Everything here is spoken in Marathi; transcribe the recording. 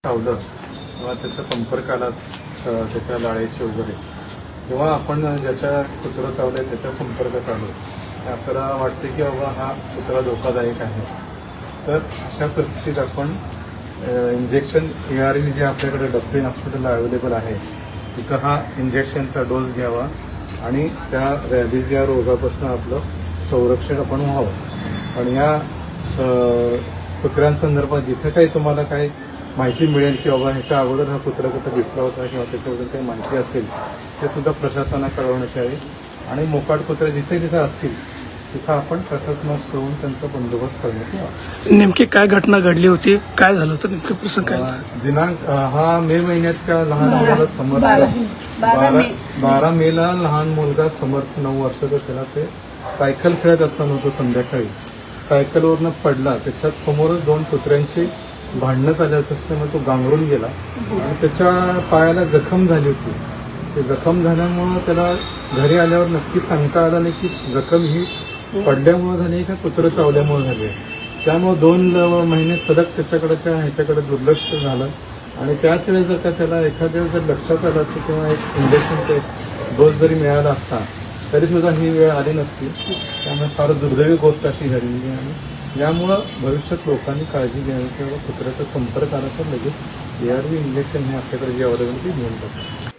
चावलं किंवा त्याच्या संपर्काला त्याच्या लाळेचे वगैरे किंवा आपण ज्याच्या कुत्रं चावलंय त्याच्या संपर्कात आलो तर आपल्याला वाटते की बाबा हा कुत्रा धोकादायक आहे. तर अशा परिस्थितीत आपण इंजेक्शन ARV जे आपल्याकडे डॉक्टरीन हॉस्पिटलला अवेलेबल आहे तिथं हा इंजेक्शनचा डोस घ्यावा आणि त्या रॅबीज या रोगापासून आपलं संरक्षण आपण व्हावं. पण या कुत्र्यांसंदर्भात जिथे काही तुम्हाला काही माहिती मिळेल की बाबा ह्याच्या अगोदर हा कुत्रा कुठं दिसला होता किंवा त्याच्याबद्दल काही माहिती असेल ते सुद्धा प्रशासनाला कळवण्यात यावे आणि मोकाट कुत्रे जिथे जिथे असतील तिथं आपण प्रशासनास कळवून त्यांचा बंदोबस्त करण्यात यावा. नेमकी काय घटना घडली होती, काय झालं होतं नेमकं प्रसंग काय? दिनांक हा मे महिन्याच्या लहान मुलाला समर्थ 12 मेला लहान मुलगा समर्थ 9 वर्षाचा त्याला ते सायकल खेळत असताना होतो संध्याकाळी सायकलवरनं पडला. त्याच्यात समोरच 2 कुत्र्यांची भांडणं झाली असल्यामुळे तो गांगरून गेला आणि त्याच्या पायाला जखम झाली होती. ते जखम झाल्यामुळं त्याला घरी आल्यावर नक्की सांगता आलं नाही की जखम ही पडल्यामुळे झाली का कुत्रं चावल्यामुळे झाली. त्यामुळे 2 महिने सलग त्याच्याकडे ह्याच्याकडे दुर्लक्ष झालं आणि त्याच वेळेस जर का त्याला एखाद्या जर लक्षात आलं असतं किंवा एक इंजेक्शनचा एक डोस जरी मिळाला असता तरी सुद्धा ही वेळ आली नसती. त्यामुळे फार दुर्दैवी गोष्ट अशी घडली आणि यामुळं भविष्यात लोकांनी काळजी घ्यावी किंवा कुत्र्याचा संपर्क आला तर लगेच ARV इंजेक्शन हे आपल्याकडे जे अवेलेबल ते घेऊन टाकतात.